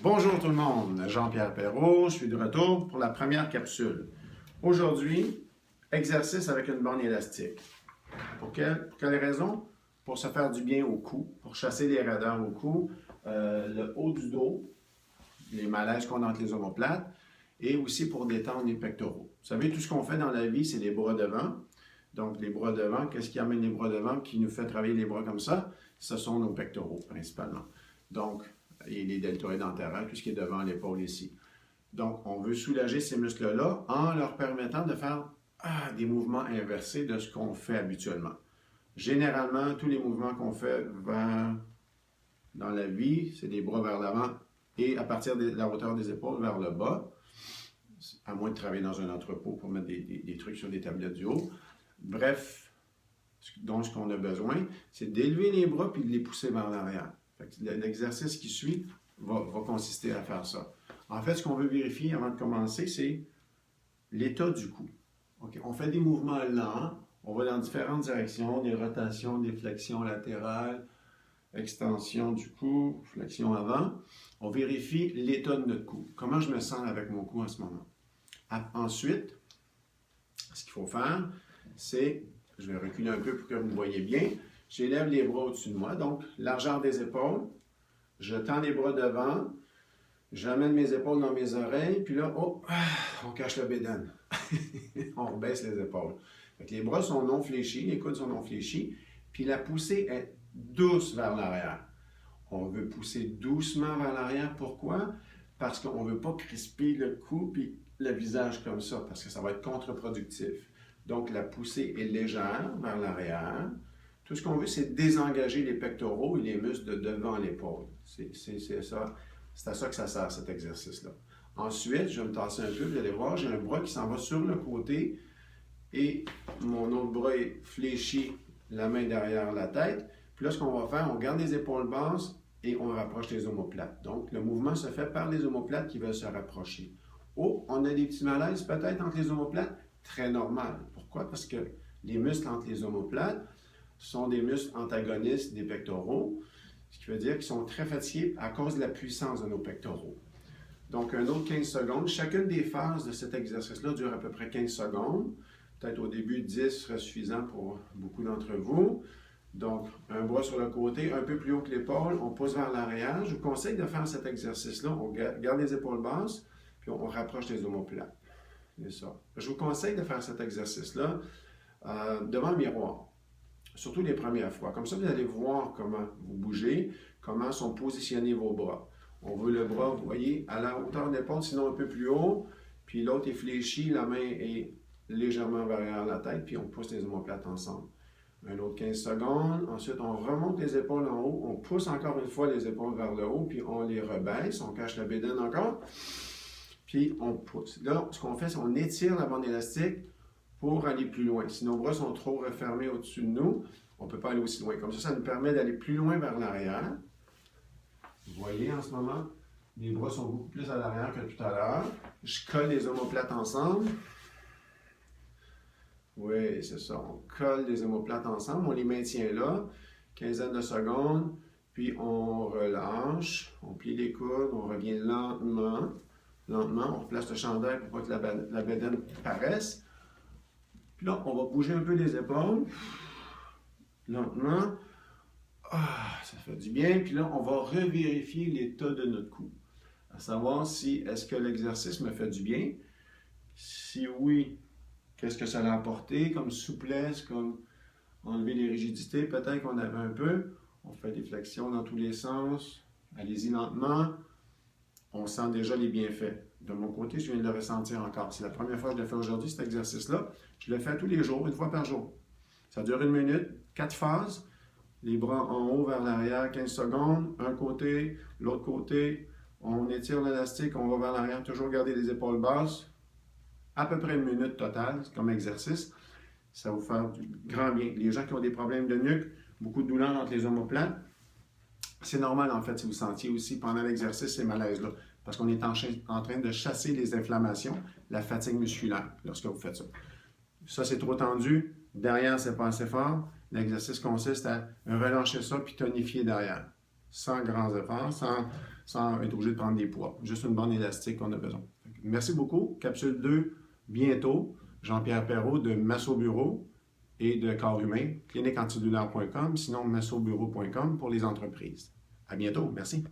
Bonjour tout le monde, Jean-Pierre Perrault, je suis de retour pour la première capsule. Aujourd'hui, exercice avec une borne élastique. Pour quelle raison? Pour se faire du bien au cou, pour chasser les raideurs au cou, le haut du dos, les malaises qu'on a entre les omoplates, et aussi pour détendre les pectoraux. Vous savez, tout ce qu'on fait dans la vie, c'est les bras devant. Donc, les bras devant, qu'est-ce qui amène les bras devant, qui nous fait travailler les bras comme ça? Ce sont nos pectoraux, principalement. Donc, et les deltoïdes antérieurs, tout ce qui est devant l'épaule ici. Donc, on veut soulager ces muscles-là en leur permettant de faire des mouvements inversés de ce qu'on fait habituellement. Généralement, tous les mouvements qu'on fait dans la vie, c'est des bras vers l'avant et à partir de la hauteur des épaules vers le bas, à moins de travailler dans un entrepôt pour mettre des trucs sur des tablettes du haut. Bref, donc ce qu'on a besoin, c'est d'élever les bras puis de les pousser vers l'arrière. L'exercice qui suit va consister à faire ça. En fait, ce qu'on veut vérifier avant de commencer, c'est l'état du cou. Okay. On fait des mouvements lents, on va dans différentes directions, des rotations, des flexions latérales, extension du cou, flexion avant. On vérifie l'état de notre cou. Comment je me sens avec mon cou en ce moment. Ensuite, ce qu'il faut faire, c'est, je vais reculer un peu pour que vous me voyez bien, j'élève les bras au-dessus de moi, donc largeur des épaules, je tends les bras devant, j'amène mes épaules dans mes oreilles, puis là, on cache le bédane. On rebaisse les épaules. Donc, les bras sont non fléchis, les coudes sont non fléchis, puis la poussée est douce vers l'arrière. On veut pousser doucement vers l'arrière. Pourquoi? Parce qu'on ne veut pas crisper le cou puis le visage comme ça, parce que ça va être contre-productif. Donc, la poussée est légère vers l'arrière. Tout ce qu'on veut, c'est désengager les pectoraux et les muscles de devant l'épaule. C'est à ça que ça sert, cet exercice-là. Ensuite, je vais me tasser un peu, vous allez voir, j'ai un bras qui s'en va sur le côté et mon autre bras est fléchi, la main derrière la tête. Puis là, ce qu'on va faire, on garde les épaules basses et on rapproche les omoplates. Donc, le mouvement se fait par les omoplates qui veulent se rapprocher. Oh, on a des petits malaises peut-être entre les omoplates? Très normal. Pourquoi? Parce que les muscles entre les omoplates sont des muscles antagonistes des pectoraux, ce qui veut dire qu'ils sont très fatigués à cause de la puissance de nos pectoraux. Donc, un autre 15 secondes. Chacune des phases de cet exercice-là dure à peu près 15 secondes. Peut-être au début, 10 serait suffisant pour beaucoup d'entre vous. Donc, un bras sur le côté, un peu plus haut que l'épaule, on pousse vers l'arrière. Je vous conseille de faire cet exercice-là. On garde les épaules basses, puis on rapproche les omoplates. C'est ça. Je vous conseille de faire cet exercice-là devant le miroir. Surtout les premières fois. Comme ça, vous allez voir comment vous bougez, comment sont positionnés vos bras. On veut le bras, vous voyez, à la hauteur de l'épaule, sinon un peu plus haut. Puis l'autre est fléchi, la main est légèrement vers la tête, puis on pousse les omoplates ensemble. Un autre 15 secondes. Ensuite, on remonte les épaules en haut. On pousse encore une fois les épaules vers le haut, puis on les rebaisse. On cache la bédaine encore. Puis on pousse. Là, ce qu'on fait, c'est qu'on étire la bande élastique pour aller plus loin. Si nos bras sont trop refermés au-dessus de nous, on ne peut pas aller aussi loin. Comme ça nous permet d'aller plus loin vers l'arrière. Vous voyez en ce moment, les bras sont beaucoup plus à l'arrière que tout à l'heure. Je colle les omoplates ensemble. Oui, c'est ça. On colle les omoplates ensemble, on les maintient là, quinzaine de secondes, puis on relâche, on plie les coudes, on revient lentement, on replace le chandail pour pas que la bédaine paraisse. Puis là, on va bouger un peu les épaules, lentement. Ça fait du bien. Puis là, on va revérifier l'état de notre cou, à savoir si est-ce que l'exercice me fait du bien. Si oui, qu'est-ce que ça a apporté comme souplesse, comme enlever les rigidités, peut-être qu'on avait un peu. On fait des flexions dans tous les sens. Allez-y lentement. On sent déjà les bienfaits. De mon côté, je viens de le ressentir encore. C'est la première fois que je le fais aujourd'hui, cet exercice-là. Je le fais tous les jours, une fois par jour. Ça dure 1 minute, 4 phases. Les bras en haut vers l'arrière, 15 secondes. Un côté, l'autre côté. On étire l'élastique, on va vers l'arrière, toujours garder les épaules basses. À peu près 1 minute totale comme exercice. Ça va vous faire du grand bien. Les gens qui ont des problèmes de nuque, beaucoup de douleurs entre les omoplates, c'est normal en fait si vous sentiez aussi pendant l'exercice ces malaises-là. Parce qu'on est en train de chasser les inflammations, la fatigue musculaire lorsque vous faites ça. Ça, c'est trop tendu. Derrière, c'est pas assez fort. L'exercice consiste à relâcher ça puis tonifier derrière. Sans grands efforts, sans être obligé de prendre des poids. Juste une borne élastique qu'on a besoin. Merci beaucoup. Capsule 2, bientôt. Jean-Pierre Perrault de Masso Bureau et de Corps Humain, cliniqueantidulaire.com, sinon massobureau.com pour les entreprises. À bientôt. Merci.